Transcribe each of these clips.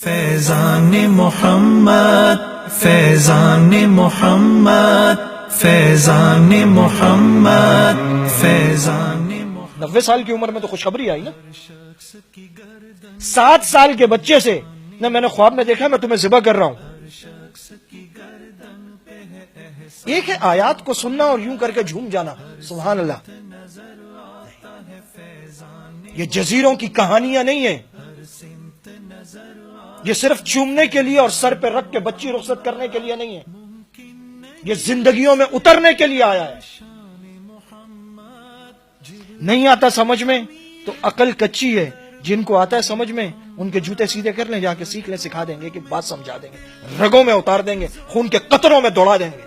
فیضان محمد فیضان محمد فیضان محمد فیضان 90 سال کی عمر میں تو خوشخبری آئی نا. 7 سال کے بچے سے نہ میں نے خواب میں دیکھا میں تمہیں ذبح کر رہا ہوں. ایک ہے آیات کو سننا اور یوں کر کے جھوم جانا. سبحان اللہ. یہ جزیروں کی کہانیاں نہیں ہیں، یہ صرف چومنے کے لیے اور سر پہ رکھ کے بچی رخصت کرنے کے لیے نہیں ہے، یہ زندگیوں میں اترنے کے لیے آیا ہے. نہیں آتا سمجھ میں تو عقل کچی ہے، جن کو آتا ہے سمجھ میں ان کے جوتے سیدھے کر لیں، جا کے سیکھ لیں، سکھا دیں گے کہ بات سمجھا دیں گے، رگوں میں اتار دیں گے، خون کے قطروں میں دوڑا دیں گے.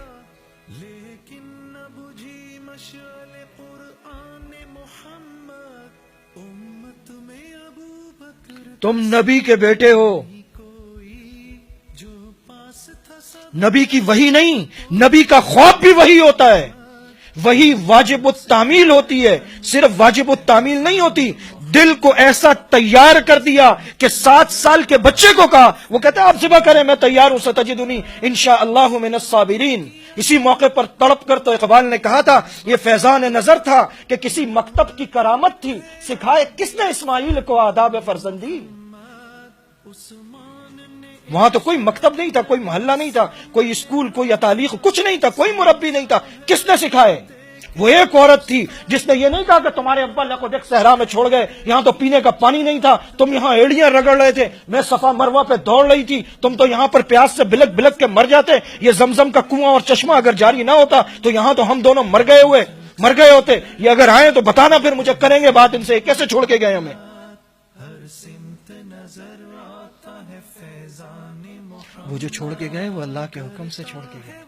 تم نبی کے بیٹے ہو، نبی کی وحی نہیں، نبی کا خواب بھی وہی ہوتا ہے. وہی واجب التعمیل ہوتی ہے، صرف واجب التعمیل نہیں ہوتی. دل کو ایسا تیار کر دیا کہ 7 سال کے بچے کو کہا، وہ کہتا ہے آپ ذبح کریں، میں تیار ہوں، ستجدنی انشاءاللہ من الصابرین. اسی موقع پر تڑپ کر تو اقبال نے کہا تھا یہ فیضان نظر تھا کہ کسی مکتب کی کرامت تھی، سکھائے کس نے اسماعیل کو آداب فرزندی. وہاں تو کوئی مکتب نہیں تھا، کوئی محلہ نہیں تھا، کوئی اسکول، کوئی تعلیق، کچھ نہیں تھا، کوئی مربی نہیں تھا. کس نے سکھائے؟ وہ ایک عورت تھی جس نے یہ نہیں کہا کہ تمہارے ابا اللہ کو دیکھ صحرا میں چھوڑ گئے، یہاں تو پینے کا پانی نہیں تھا، تم یہاں ایڑیاں رگڑ رہے تھے، میں صفا مروہ پہ دوڑ رہی تھی، تم تو یہاں پر پیاس سے بلک بلک کے مر جاتے. یہ زمزم کا کنواں اور چشمہ اگر جاری نہ ہوتا تو یہاں تو ہم دونوں مر گئے ہوتے. یہ اگر آئے تو بتانا، پھر مجھے کریں گے بات ان سے، کیسے چھوڑ کے گئے ہمیں. وہ جو چھوڑ کے گئے وہ اللہ کے حکم سے چھوڑ کے گئے،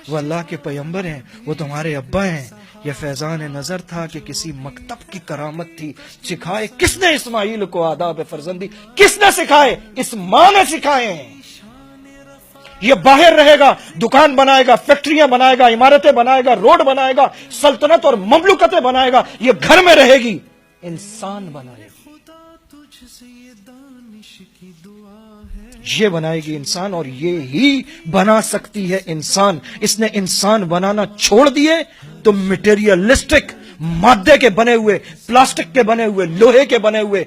وہ اللہ کے پیغمبر ہیں، وہ تمہارے ابا ہیں. یہ فیضان نظر تھا کہ کسی مکتب کی کرامت تھی، سکھائے کس نے اسماعیل کو آداب فرزندی؟ کس نے سکھائے؟ اس ماں نے سکھائے ہیں. یہ باہر رہے گا، دکان بنائے گا، فیکٹریاں بنائے گا، عمارتیں بنائے گا، روڈ بنائے گا، سلطنت اور مملوکتیں بنائے گا. یہ گھر میں رہے گی، انسان بنائے گی. یہ بنائے گی انسان، اور یہ ہی بنا سکتی ہے انسان. اس نے انسان بنانا چھوڑ دیے تو میٹیریلسٹک مادے کے بنے ہوئے، پلاسٹک کے بنے ہوئے، لوہے کے بنے ہوئے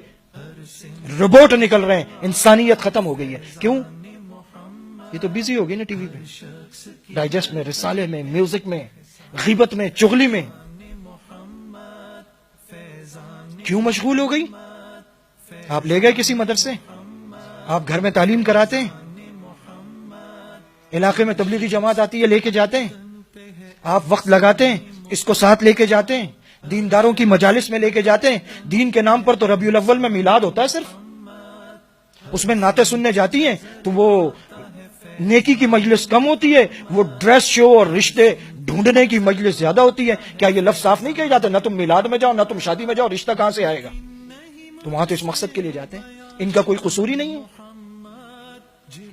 روبوٹ نکل رہے ہیں. انسانیت ختم ہو گئی ہے. کیوں؟ یہ تو بزی ہو گئی نا، ٹی وی پہ، ڈائجسٹ میں، رسالے میں، میوزک میں، غیبت میں، چغلی میں. کیوں مشغول ہو گئی؟ آپ لے گئے کسی مدرسے، آپ گھر میں تعلیم کراتے ہیں، علاقے میں تبلیغی جماعت آتی ہے لے کے جاتے ہیں، آپ وقت لگاتے ہیں، اس کو ساتھ لے کے جاتے ہیں، دینداروں کی مجالس میں لے کے جاتے ہیں. دین کے نام پر تو ربیع الاول میں میلاد ہوتا ہے، صرف اس میں نعتیں سننے جاتی ہیں تو وہ نیکی کی مجلس کم ہوتی ہے، وہ ڈریس شو اور رشتے ڈھونڈنے کی مجلس زیادہ ہوتی ہے. کیا یہ لفظ صاف نہیں کہے جاتے؟ نہ تم میلاد میں جاؤ، نہ تم شادی میں جاؤ، رشتہ کہاں سے آئے گا؟ تو وہاں تو اس مقصد کے لیے جاتے ہیں. ان کا کوئی قصور ہی نہیں ہے.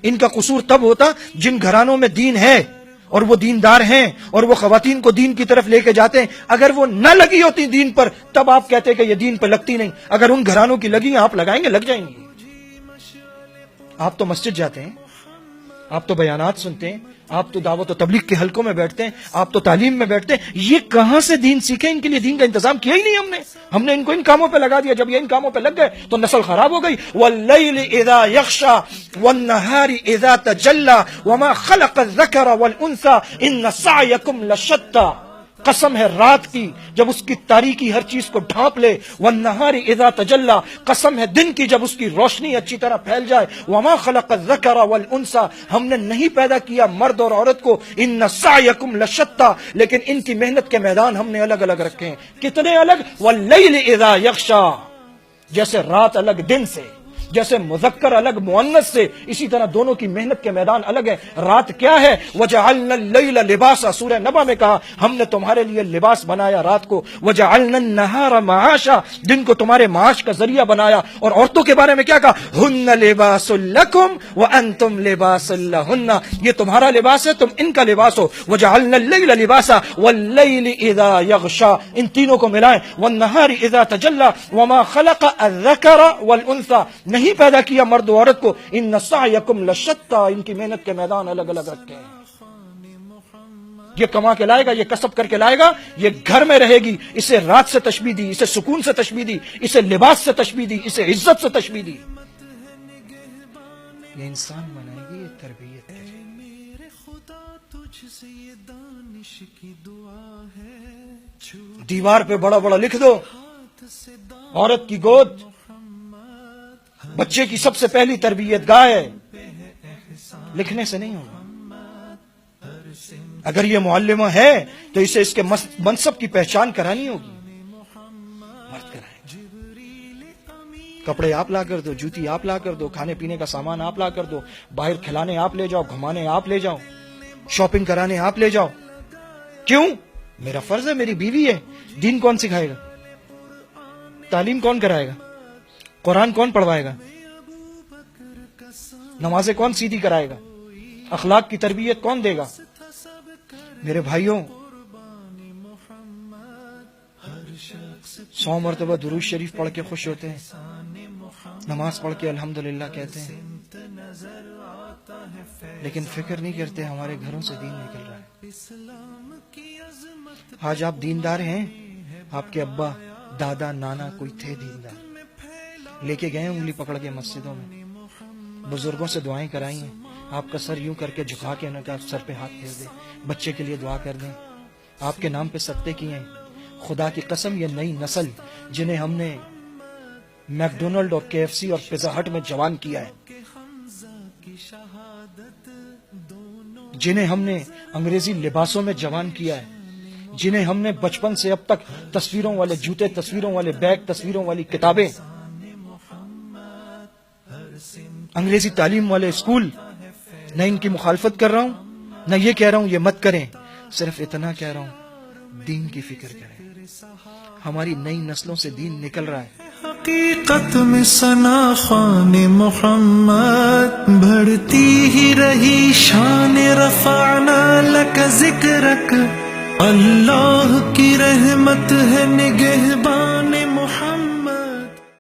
ان کا قصور تب ہوتا جن گھرانوں میں دین ہے اور وہ دیندار ہیں اور وہ خواتین کو دین کی طرف لے کے جاتے ہیں. اگر وہ نہ لگی ہوتی دین پر تب آپ کہتے کہ یہ دین پر لگتی نہیں. اگر ان گھرانوں کی لگی آپ لگائیں گے، لگ جائیں گے. آپ تو مسجد جاتے ہیں، آپ تو بیانات سنتے ہیں، آپ تو دعوت و تبلیغ کے حلقوں میں بیٹھتے ہیں، آپ تو تعلیم میں بیٹھتے ہیں. یہ کہاں سے دین سیکھیں؟ ان کے لیے دین کا انتظام کیا ہی نہیں ہم نے ان کو ان کاموں پہ لگا دیا. جب یہ ان کاموں پہ لگ گئے تو نسل خراب ہو گئی. وَاللَّيْلِ إِذَا يَغْشَى وَالنَّهَارِ إِذَا تَجَلَّى وَمَا خَلَقَ الذَّكَرَ وَالْأُنثَى إِنَّ سَعْيَكُمْ لَشَتَّى. قسم ہے رات کی جب اس کی تاریکی ہر چیز کو ڈھانپ لے. وَالنَّهَارِ إِذَا تَجَلَّى. قسم ہے دن کی جب اس کی روشنی اچھی طرح پھیل جائے. وَمَا خَلَقَ الذَّكَرَ وَالْأُنثَى. ہم نے نہیں پیدا کیا مرد اور عورت کو. إِنَّ سَعْيَكُمْ لَشَتَّى. لیکن ان کی محنت کے میدان ہم نے الگ الگ رکھے ہیں. کتنے الگ؟ وَاللَّيْلِ إِذَا يَغْشَى. جیسے رات الگ دن سے، جیسے مذکر الگ مؤنث سے، اسی طرح دونوں کی محنت کے میدان الگ ہے. رات کیا ہے؟ وَجَعَلْنَا اللَّيْلَ لِبَاسًا. سورہ نبا میں کہا ہم نے تمہارے لیے لباس بنایا رات کو. وَجَعَلْنَا النَّهَارَ مَعَاشًا. دن کو تمہارے معاش کا ذریعہ بنایا. اور عورتوں کے بارے میں کیا کہا؟ هُنَّ لِبَاسٌ لَكُمْ وَأَنْتُمْ لِبَاسٌ لَهُنَّ. یہ تمہارا لباس ہے، تم ان کا لباس ہو. وَجَعَلْنَا اللَّيْلَ لِبَاسًا وَاللَّيْلِ إِذَا يَغْشَى. ان تینوں کو ملائیں. وَالنَّهَارِ إِذَا تَجَلَّى وَمَا خَلَقَ الذَّكَرَ وَالْأُنثَى. نہیں پیدا کیا مرد و عورت کو. ان سعیکم لشتی، ان کی محنت کے میدان الگ الگ رکھے ہیں. یہ کما کے لائے گا، یہ کسب کر کے لائے گا، یہ گھر میں رہے گی. اسے رات سے تشبیہ دی، اسے سکون سے تشبیہ دی، اسے لباس سے تشبیہ دی، اسے عزت سے تشبیہ دی. یہ انسان بنائے گی، یہ تربیت کرے گی. دیوار پہ بڑا بڑا لکھ دو عورت کی گود بچے کی سب سے پہلی تربیت گاہ ہے. لکھنے سے نہیں ہوگا. اگر یہ معلمہ ہے تو اسے اس کے منصب کی پہچان کرانی ہوگی. مرد کرائیں. کپڑے آپ لا کر دو، جوتی آپ لا کر دو، کھانے پینے کا سامان آپ لا کر دو، باہر کھلانے آپ لے جاؤ، گھمانے آپ لے جاؤ، شاپنگ کرانے آپ لے جاؤ. کیوں؟ میرا فرض ہے، میری بیوی ہے. دین کون سکھائے گا؟ تعلیم کون کرائے گا؟ قرآن کون پڑھوائے گا؟ نمازیں کون سیدھی کرائے گا؟ اخلاق کی تربیت کون دے گا؟ میرے بھائیوں، 100 مرتبہ درود شریف پڑھ کے خوش ہوتے ہیں، نماز پڑھ کے الحمدللہ کہتے ہیں، لیکن فکر نہیں کرتے ہمارے گھروں سے دین نکل رہا ہے. آج آپ دیندار ہیں، آپ کے ابا دادا نانا کوئی تھے دیندار، لے کے گئے انگلی پکڑ کے مسجدوں میں، بزرگوں سے دعائیں کرائی ہیں. آپ کا سر یوں کر کے جھکا کے نہ کہ سر پہ ہاتھ پھیر دیں، بچے کے لیے دعا کر دیں. آپ کے نام پہ صدقے کیے ہیں. خدا کی قسم، یہ نئی نسل جنہیں ہم نے میک ڈونلڈ اور KFC اور پیزا ہٹ میں جوان کیا ہے، جنہیں ہم نے انگریزی لباسوں میں جوان کیا ہے، جنہیں ہم نے بچپن سے اب تک تصویروں والے جوتے، تصویروں والے بیگ، تصویروں والی کتابیں، انگریزی تعلیم والے اسکول. نہ ان کی مخالفت کر رہا ہوں، نہ یہ کہہ رہا ہوں یہ مت کریں، صرف اتنا کہہ رہا ہوں دین کی فکر کریں. ہماری نئی نسلوں سے دین نکل رہا ہے. حقیقت میں ثنا خوان محمد بڑھتی ہی رہی شان، رفعنا لک ذکرک. اللہ کی رحمت ہے نگہبان